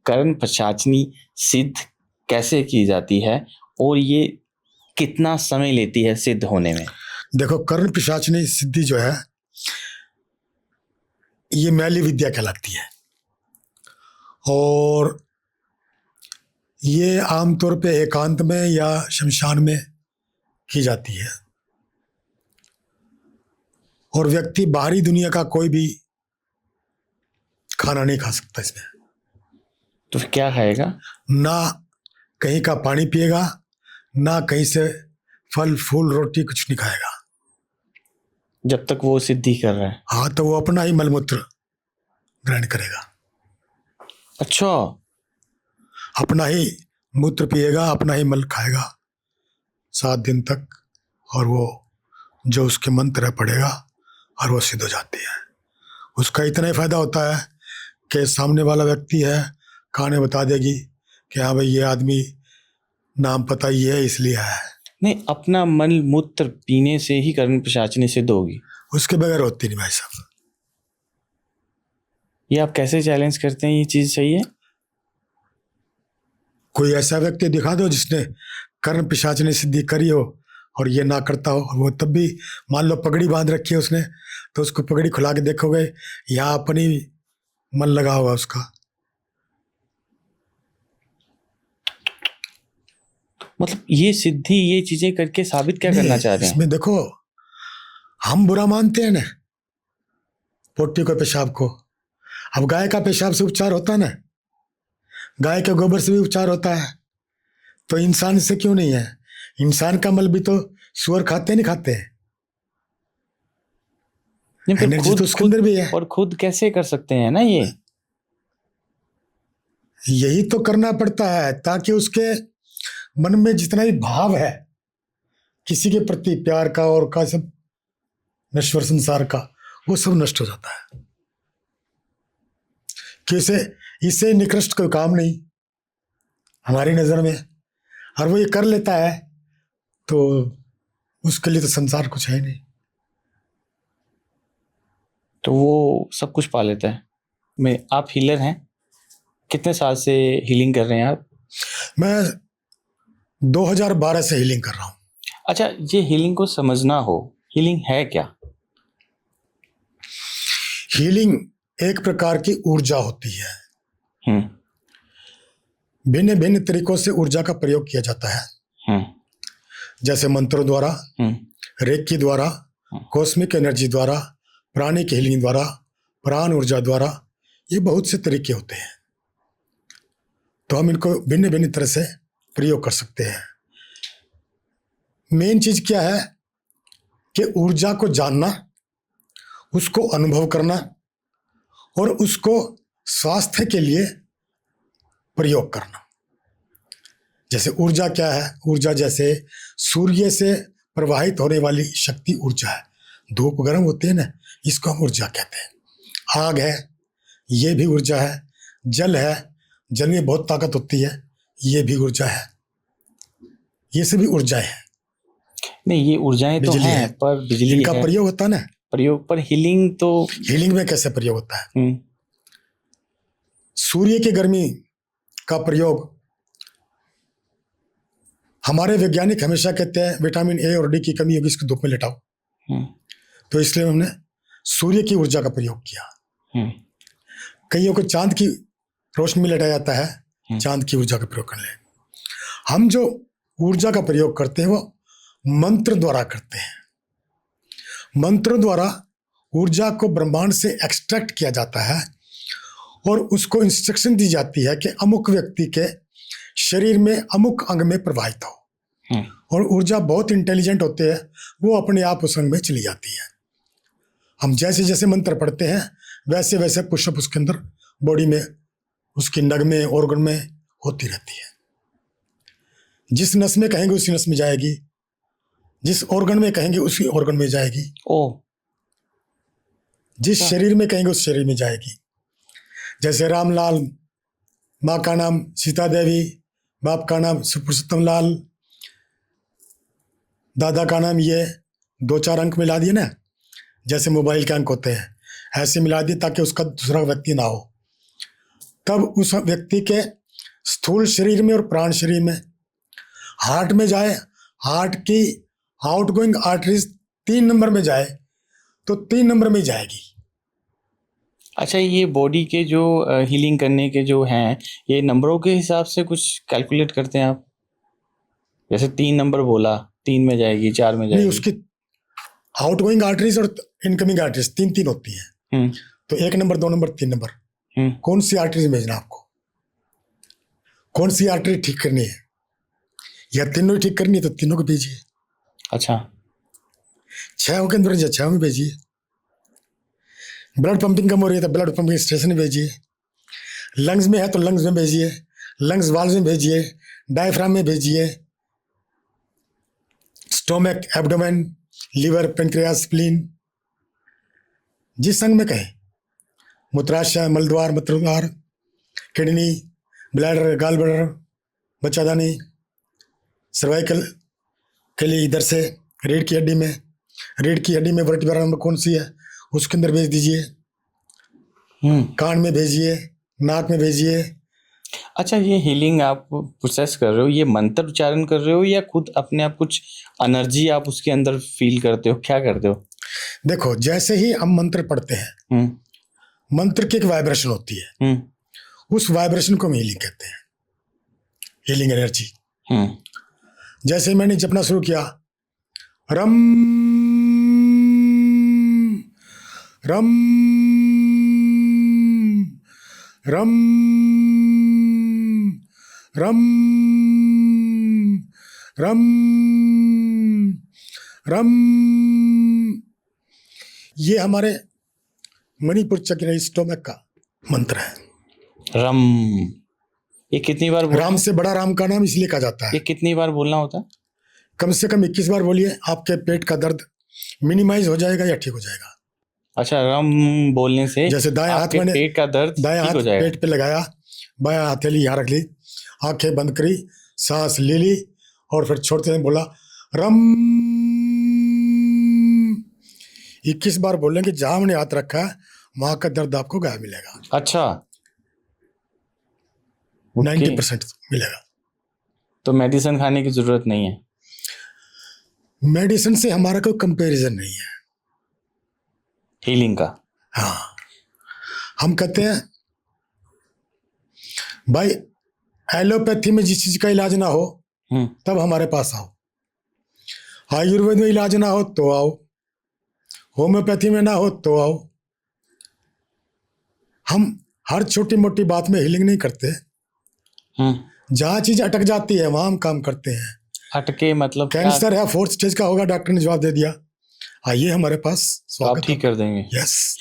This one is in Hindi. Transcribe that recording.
कर्ण पिशाचिनी सिद्ध कैसे की जाती है और ये कितना समय लेती है सिद्ध होने में? देखो, कर्ण पिशाचिनी सिद्धि जो है ये मैली विद्या कहलाती है और ये आमतौर पे एकांत में या शमशान में की जाती है और व्यक्ति बाहरी दुनिया का कोई भी खाना नहीं खा सकता इसमें। तो फिर क्या खाएगा? ना कहीं का पानी पिएगा, ना कहीं से फल फूल रोटी कुछ नहीं खाएगा जब तक वो सिद्धि कर रहा है। हाँ, तो वो अपना ही मलमूत्र ग्रहण करेगा। अच्छा, अपना ही मूत्र पिएगा, अपना ही मल खाएगा 7 दिन तक और वो जो उसके मंत्र है पढ़ेगा और वो सिद्ध हो जाती है। उसका इतना ही फायदा होता है कि सामने वाला व्यक्ति है, खाने बता देगी कि हाँ भाई ये आदमी नाम पता ही है इसलिए आया है। नहीं, अपना मल मूत्र पीने से ही कर्ण पिशाचिनी सिद्ध होगी? उसके बगैर होती नहीं भाई साहब। ये आप कैसे चैलेंज करते हैं? ये चीज सही है? कोई ऐसा व्यक्ति दिखा दो जिसने कर्ण पिशाचिनी सिद्धि करी हो और ये ना करता हो, वो तब भी मान लो पगड़ी बांध रखी है उसने, तो उसको पगड़ी खुला के देखोगे यहाँ अपनी मन लगा होगा उसका। मतलब ये सिद्धि, ये चीजें करके साबित क्या करना चाह रहे हैं? इसमें देखो, हम बुरा मानते हैं ना पोटी को, पेशाब को। अब गाय का पेशाब से उपचार होता है ना, गाय के गोबर से भी उपचार होता है, तो इंसान से क्यों नहीं है? इंसान का मल भी तो सुअर खाते नहीं खाते हैं, एनर्जी तो उसके अंदर भी है। और खुद कैसे कर सकते हैं ना ये? यही तो करना पड़ता है ताकि उसके मन में जितना भी भाव है किसी के प्रति, प्यार का और का सब नश्वर संसार का, वो सब नष्ट हो जाता है। कि इसे निकृष्ट कोई काम नहीं हमारी नजर में, और वो ये कर लेता है तो उसके लिए तो संसार कुछ है नहीं। तो वो सब कुछ पा लेता है। आप हीलर हैं, कितने साल से हीलिंग कर रहे हैं आप? मैं 2012 से हीलिंग कर रहा हूँ। अच्छा, ये हीलिंग को समझना हो, हीलिंग है क्या? हीलिंग एक प्रकार की ऊर्जा होती है। भिन्न भिन्न तरीकों से ऊर्जा का प्रयोग किया जाता है, जैसे मंत्रों द्वारा, रेकी द्वारा, कॉस्मिक एनर्जी द्वारा, प्राणिक हीलिंग द्वारा, प्राण ऊर्जा द्वारा, ये बहुत से तरीके होते हैं। तो हम इनको भिन्न भिन्न तरह से प्रयोग कर सकते हैं। मेन चीज क्या है कि ऊर्जा को जानना, उसको अनुभव करना और उसको स्वास्थ्य के लिए प्रयोग करना। जैसे ऊर्जा क्या है? ऊर्जा जैसे सूर्य से प्रवाहित होने वाली शक्ति ऊर्जा है। धूप गर्म होती है ना, इसको हम ऊर्जा कहते हैं। आग है, ये भी ऊर्जा है। जल है, जल में बहुत ताकत होती है, ये भी ऊर्जा है। ये सभी ऊर्जाएं हैं। नहीं, ये ऊर्जाएं तो हैं, पर बिजली इनका प्रयोग होता है ना, प्रयोग। पर हीलिंग तो, हीलिंग में कैसे प्रयोग होता है? सूर्य की गर्मी का प्रयोग, हमारे वैज्ञानिक हमेशा कहते हैं विटामिन ए और डी की कमी होगी, इसको धूप में लेटाओ। तो इसलिए हमने सूर्य की ऊर्जा का प्रयोग किया। कईयों को चांद की रोशनी में लेटाया जाता है, चांद की ऊर्जा का प्रयोग कर ले। हम जो ऊर्जा का प्रयोग करते हैं वो मंत्र द्वारा करते हैं। मंत्रों द्वारा ऊर्जा को ब्रह्मांड से एक्सट्रैक्ट किया जाता है और उसको इंस्ट्रक्शन दी जाती है कि अमुक व्यक्ति के शरीर में अमुक अंग में प्रवाहित हो। और ऊर्जा बहुत इंटेलिजेंट होते हैं, वो अपने आप उस अंग में चली जाती है। हम जैसे जैसे मंत्र पढ़ते हैं वैसे वैसे पुशअप उसके अंदर बॉडी में, उसकी नग में, ऑर्गन में होती रहती है। जिस नस में कहेंगे उसी नस में जाएगी, जिस ऑर्गन में कहेंगे उसी ऑर्गन में जाएगी, जिस शरीर में कहेंगे उस शरीर में जाएगी। जैसे रामलाल, माँ का नाम सीता देवी, बाप का नाम पुरुषोत्तम लाल, दादा का नाम, ये 2-4 अंक मिला दिए ना, जैसे मोबाइल के अंक होते हैं, ऐसे मिला दिए ताकि उसका दूसरा व्यक्ति ना हो। तब उस व्यक्ति के स्थूल शरीर में और प्राण शरीर में हार्ट में जाए, हार्ट की आउटगोइंग आर्टरीज 3 नंबर में जाए तो 3 नंबर में जाएगी। अच्छा, ये बॉडी के जो हीलिंग करने के जो हैं, ये नंबरों के हिसाब से कुछ कैलकुलेट करते हैं आप? जैसे 3 नंबर बोला, 3 में जाएगी, 4 में नहीं, जाएगी। उसकी आउटगोइंग आर्टरीज और इनकमिंग आर्टरीज 3 होती हैं। तो 1 नंबर, 2 नंबर, 3 नंबर, कौन सी आर्टरीज भेजना आपको, कौन सी आर्टरी ठीक करनी है, या तीनों ही ठीक करनी है तो तीनों को भेजिए। अच्छा, 6 के अंदर 6 में भेजिए। ब्लड पंपिंग कम हो रही है तो ब्लड पंपिंग स्टेशन में भेजिए। लंग्स में है तो लंग्स में भेजिए, लंग्स वाल्व में भेजिए, डायफ्राम में भेजिए, stomach, abdomen, liver, pancreas, spleen, जिस अंग में कहें, मूत्राशय, मलद्वार, मूत्रद्वार, किडनी, ब्लैडर, गाल ब्लैडर, बच्चादानी, सर्वाइकल के लिए इधर से रीढ़ की हड्डी में, रीढ़ की हड्डी में वर्टिब्रा नंबर कौन सी है उसके अंदर भेज दीजिए। कान में भेजिए, नाक में भेजिए। अच्छा, ये हीलिंग आप प्रोसेस कर रहे हो, ये मंत्र उच्चारण कर रहे हो या खुद अपने आप कुछ एनर्जी आप उसके अंदर फील करते हो, क्या करते हो? देखो, जैसे ही हम मंत्र पढ़ते हैं, मंत्र की एक वाइब्रेशन होती है, उस वाइब्रेशन को हम हीलिंग कहते हैं, हीलिंग एनर्जी। जैसे मैंने जपना शुरू किया, रम रम रम रम रम रम, ये हमारे मणिपुर चक्र स्टोमक का मंत्र है। रम, ये कितनी बार राम से बड़ा राम का नाम इसलिए कहा जाता है। ये कितनी बार बोलना होता है? कम से कम 21 बार बोलिए, आपके पेट का दर्द मिनिमाइज हो जाएगा या ठीक हो जाएगा। अच्छा, रम बोलने से जैसे दाएं हाथ मैंने पेट का दर्द दाएं हाथ पेट पे लगाया, बायां हथेली यहाँ रख ली, आंखें बंद करी, सांस ले ली और फिर छोड़ते हैं बोला रम। 21 बार बोलेंगे, जहां मैंने हाथ रखा है वहां का दर्द आपको गायब मिलेगा। अच्छा, 90% मिलेगा। तो मेडिसिन खाने की जरूरत नहीं है? मेडिसिन से हमारा कोई कंपैरिजन नहीं है हीलिंग का। हाँ, हम कहते हैं भाई एलोपैथी में जिस चीज का इलाज ना हो तब हमारे पास आओ, आयुर्वेद में इलाज ना हो तो आओ, होम्योपैथी में ना हो तो आओ। हम हर छोटी मोटी बात में हीलिंग नहीं करते, जहां चीज अटक जाती है वहां हम काम करते हैं। अटके मतलब कैंसर है 4th स्टेज का होगा, डॉक्टर ने जवाब दे दिया, आइए हमारे पास, स्वागत आप ठीक कर देंगे। यस।